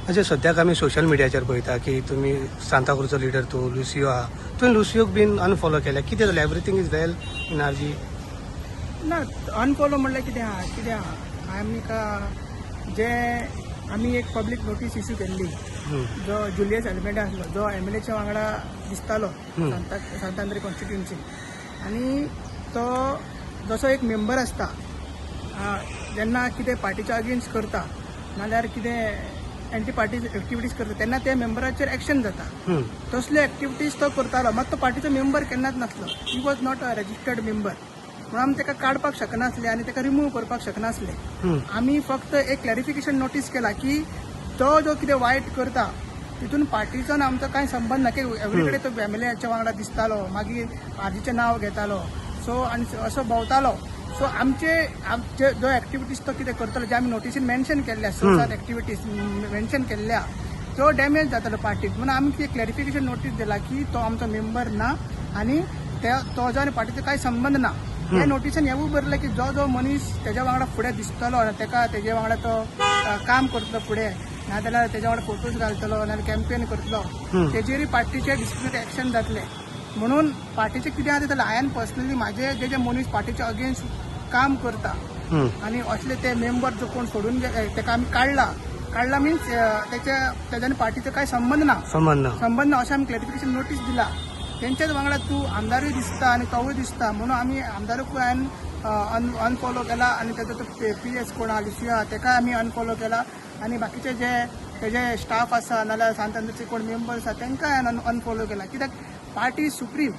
म्हणजे सध्याक आमी सोशल मिडियाचेर पळयता की तुमी सांताक्रूजचो लिडर तूं लुसियो आहा, तुवें लुसियोक बीन अनफॉलो केल्या, कितें जालें? Everything is well in RG? ना अनफॉलो म्हणल्यार कितें आहा आमकां जे आमी एक पब्लीक नोटीस इश्यू केल्ली जो जुलियस एल्मेडा आसलो जो एमएलएच्या वांगडा दिसतालो सांतांद्री कॉन्स्टिट्युएन्सी आनी तो जसो एक मेंबर आसता जेन्ना कितें पार्टीच्या अगेन्स्ट करता नाल्यार कितें एंटी पार्टी एक्टिविटीज करता तेन्ना त्या मेंबराचेर एक्शन जाता तसले एक्टिविटीज तो करतालो मात तो पार्टीचो मेंबर केन्नाच नासलो. He was not a registered member म्हणून आमी ताका काडपाक शकनासले आनी ताका रिमूव करपाक शकनासले. आमी फक्त एक क्लॅरिफिकेशन नोटीस केला की तो जो कितें वायट करता तितून पार्टीचो आमचो कांय संबंद ना की एवरी कडेन तो एमएलएच्या वांगडा दिसतालो मागीर आर्जीचें नांव घेतालो सो आनी असो भोंवतालो. सो आमचे जो एक्टिविटीज तो कितें करतलो जे आमी नोटिसीन मेन्शन केल्ल्या 6-7 एक्टिविटीज मेन्शन केल्ल्या तो डॅमेज जातालो पार्टीक म्हणून आमी ती क्लॅरिफिकेशन नोटीस दिला की तो आमचो मेंबर ना आनी तो जो आनी पार्टीचो कांय संबंद ना. हे नोटिसान हेवूय बरयलें की जो मनीस तेज्या वांगडा फुडें दिसतलो ताका तेजे वांगडा तो काम करतलो फुडें नाजाल्यार तेज्या वांगडा फोटोज घालतलो नाल्यार कॅम्पेन करतलो तेजेरूय पार्टीचे डिसिप्लिनरी एक्शन जातले. म्हणून पार्टीचे कितें आहा जाल्यार हांवें पर्सनली म्हाजे जे मोनीस पार्टीच्या अगेन्स्ट काम करता आनी असले ते मेंबर जो कोण सोडून ताका आमी काडला मिन्स तेज्यानी पार्टीचो कांय संबंद ना अशें आमी क्लॅरिफिकेशन नोटीस दिला. तेंच्याच वांगडा तूं आमदारूय दिसता आनी तोवूय दिसता म्हणून आमी आमदारूक हांवें अनफॉलो केला आनी तेजो तो PS कोण आहा लुसियो आहा ताका आमी अनफॉलो केला आनी बाकीचे जे तेजे स्टाफ आसा नाल्यार सांतांद्रीचे कोण मेंबर्स आसा तांकां हांवें अनफॉलो केला. कित्याक पार्टी सुप्रीम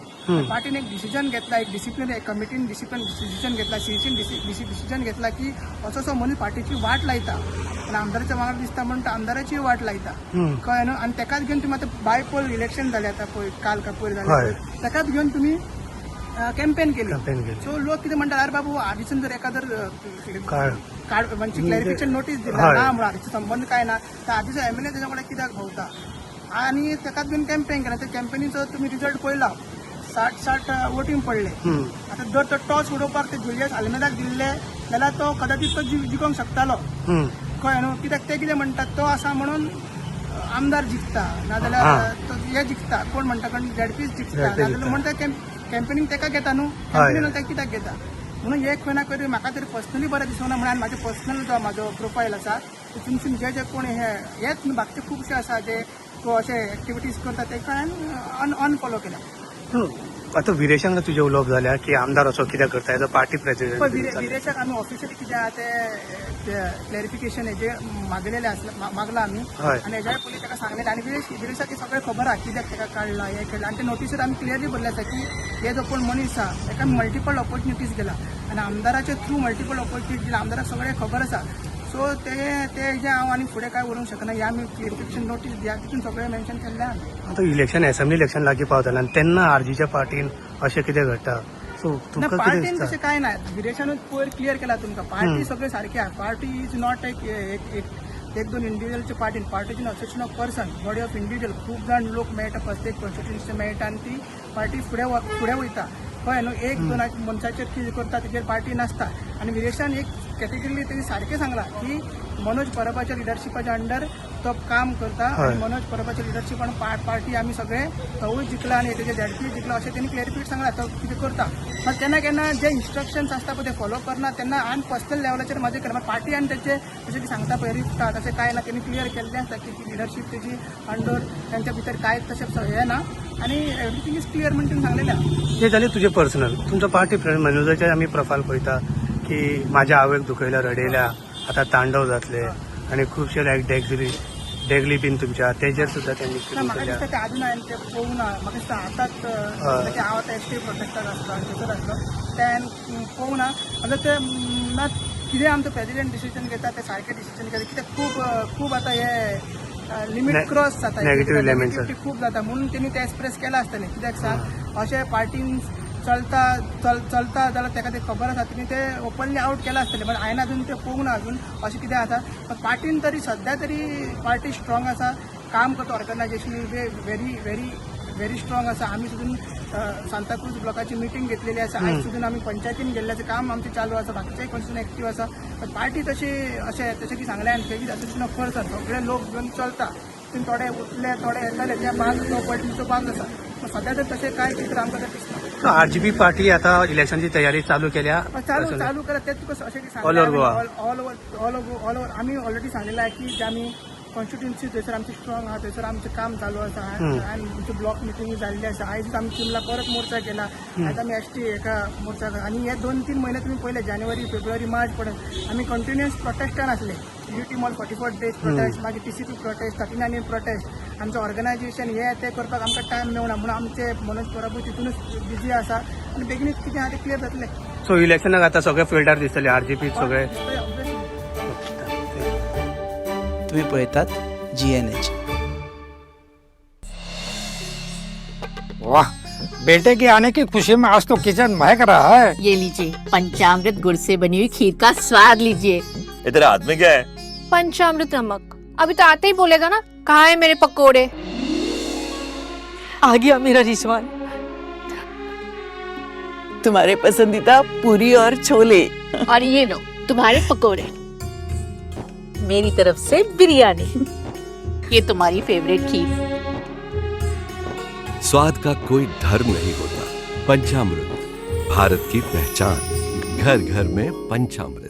पार्टीन एक डिसिजन घेतला एक डिसिप्लिनरी कमिटीन डिसिजन घेतला सीईसीन डिसिजन घेतला की असो मनीस पार्टीची वाट लायता आनी आमदाराच्या वांगडा दिसता म्हणून आमदाराची वाट लायता कळ्ळें न्हू. आनी तेकाच घेवन तुमी आतां बायपोल इलेक्शन जालें आतां पळय काल काय पयर जालें तेकाच घेवन तुमी कॅम्पेन केली. सो लोक कितें म्हणटा अरे बाबू आधीसून जर एखादर म्हणजे क्लॅरिफिकेशन नोटीस दिला ना म्हणून आधीचो संबंध काय ना तर आधीचो एमएलए तेच्या वांगडा कित्याक भोंवता आनी तेकाच घेवन कॅम्पेन केला. त्या कॅम्पेनीचो तुमी रिजल्ट पळयला 60 वोटींग पडले. आतां जर तो टॉस उडोवपाक ते जुलियस आल्मेदाक दिल्ले जाल्यार तो कदाचित तो जिखोंक शकतालो कळ्ळें न्हू. कित्याक ते कितें म्हणटात तो आसा म्हणून आमदार जिखता नाजाल्यार हे जिखता कोण म्हणटा कारण ZP जिखता नाजाल्यार म्हणटा कॅम्पेनींग ताका घेता न्हू कॅम्पेनींग ताका कित्याक घेता म्हणून एक खंय ना खंय म्हाका तरी पर्सनली बरें दिसना म्हणून म्हाजो पर्सनल जो म्हाजो प्रोफायल आसा तितूनसून जे कोण हेच बाकीचे खुबशे आसा जे तो अशे एक्टिविटीज करता ताका हांवें अनफॉलो केला. आता विरेशांक तुजे उलोवप जाल्या की आमदार असो कित्याक करता एज अ पार्टी प्रेसिडेंट विरेशाक आमी ऑफिशियली कितें आहा ते क्लॅरिफिकेशन हेजे मागला आमी आनी हेज्या पयलीं ताका सांगलेलें आनी विरेशाक हे सगळें खबर आहा कित्याक ताका काडला हे केला आनी ते नोटिसीर आमी क्लियरली बरयलें आसा की हे जो कोण मनीस आहा ताका मल्टिपल ऑपॉर्च्युनिटीज दिला आनी आमदाराचे थ्रू मल्टिपल ऑपॉर्च्युनिटीज दिला आमदाराक सगळें खबर आसा. सो ते जे हांव आनी फुडें काय व्हरूंक शकना हे आमी क्लियरिफिकेशन नोटीस दिया तितून सगळें मेन्शन केल्लें आहा. आता इलेक्शन असेंब्ली इलेक्शन लागीं पावतलें आनी तेन्ना आरजीच्या पार्टीन अशें कितें घडटा सो तुमकां पार्टीन तशें कांय ना विरेशानूच पयर क्लियर केला तुमकां पार्टी सगळें सारकें आहा. पार्टी इज नॉट एक दोन इंडिविज्युअलच्या पार्टीन party is association of person body of individual खूब जाण लोक मेळटा प्रत्येक कॉन्स्टिट्युएन्सी मेळटा आनी ती पार्टी फुडें वयता कळ्ळें न्हू. एक दोन मनशाचेर कितें करता तेजेर पार्टी नासता आनी विरेशान एक कॅटेगरी तेणी सारकें सांगला की मनोज परबाच्या लिडरशिपाच्या अंडर तो काम करता आनी मनोज परबाच्या लिडरशिपान पार्टी आमी सगळे तोवूय जिखला आनी तेजे ZP जिखला अशें तेणी क्लॅरिफिकेट सांगला तो कितें करता. मात केन्ना केन्ना जे इन्स्ट्रक्शन्स आसता पळय ते फॉलो करना तेन्ना हांवें पर्सनल लेवलाचेर म्हाजे केला पार्टी आनी तेचे जशें की सांगता पळय रिफ्टा तशें कांय ना तेणी क्लियर केल्लें आसा की लिडरशीप तेजी अंडर तेंच्या भितर कांयच तशें हें ना आनी एवरीथींग इज क्लियर म्हणून सांगलेलें आहा. हे जालें तुजें पर्सनल. तुमचो पार्टी फ्रेंड मनोजाचे आमी प्रोफायल पळयता की म्हाज्या आवयक दुखयल्या रडयल्या आतां तांडव जातले आनी खुबशे लायक डेगली बीन तुमच्या तेजेर सुद्दां त्यांनी म्हाका दिसता ते अजून हांवें ते पळोवंक ना म्हाका दिसता आतांच हांव आतां एसटी प्रोटेक्टाक आसलो थंयसर आसलो ते हांवें पळोवंक ना आतां ते ना कितें आमचो प्रेसिडेंट डिसिजन घेता ते सारकें डिसिजन घेता कित्याक खूब आतां हे लिमीट क्रॉस जाता नेगेटिव्हिटी खूब जाता म्हणून तेणी ते एक्सप्रेस केला आसतलें कित्याक सांग अशें पार्टीन चलता जाल्यार ताका ते खबर आसा तिने ते ओपनली आउट केला आसतलें बट हांवें अजून ते पळोवंक ना अजून अशें कितें आसा पण पार्टीन तरी सध्या तरी पार्टी स्ट्रॉंग आसा काम करता organisation very very very strong आसा. आमी सुद्दां सांताक्रूज ब्लॉकाची मिटींग घेतलेली आसा. आयज सुद्दां आमी पंचायतीन गेल्ल्याचें काम आमचें चालू आसा. बाकीच्याय कॉन्स्टिट्यूशन एक्टीव आसा. पार्टी तशी जशें की सांगलें हांवें तेजी तातूंतल्यान खर्च आसा. सगळे लोक घेवन चलता. तितून थोडे उरले थोडे येताले त्या भाग तो पॉलिटिक्सचो भाग आसा. सध्या तर तशें कांय चित्र आमकां तर दिसना. आरजीपी पार्टी आता इलेक्शनची तयारी चालू केल्या. चालू करा तेच तुका अशें की All over Goa. All over आमी ऑलरेडी सांगलेलं आहे की जे आमी कॉन्स्टिट्युन्सी थंयसर आमची स्ट्रॉंग आहा. थंयसर आमचें काम चालू आसा. आनी आमची ब्लॉक मिटींग जाल्ली आसा. आयज आमी चिमला परत मोर्चा केला. आयज आमी एसटी एका मोर्चा आनी हे 2-3 म्हयने तुमी पळयले जानेवारी फेब्रुवारी मार्च पर्यंत आमी कंटिन्युअस प्रोटेस्टान आसले. ड्युटी मॉल 44 डेज प्रोटेस्ट, मागीर TCP प्रोटेस्ट, 39 प्रोटेस्ट. आमचें ऑर्गनायझेशन हे ते करपाक आमकां टायम मेवना म्हणून आमचे मनोज परबूय तितूनच बिजी आसा. आनी बेगीनच कितें आहा तें क्लियर जातलें. सो इलेक्शनाक आता सगळे फिल्डार दिसतले आरजीपी सगळे. तुम्ही पळयतात GNH. वाह, बेटे के आने की खुशी में आज तो किचन महक रहा है. ये लीजिए पंचामृत गुड़ से बनी हुई खीर का स्वाद लीजिए. ये तेरे हाथ में क्या है? पंचामृत नमक. अभी तो आते ही बोलेगा ना कहाँ है मेरे पकोड़े. आ गया मेरा रिजवान. तुम्हारे पसंदीदा पूरी और छोले. और ये लो तुम्हारे पकोड़े. मेरी तरफ से बिरयानी. ये तुम्हारी फेवरेट खीर. स्वाद का कोई धर्म नहीं होता. पंचामृत, भारत की पहचान. घर घर में पंचामृत.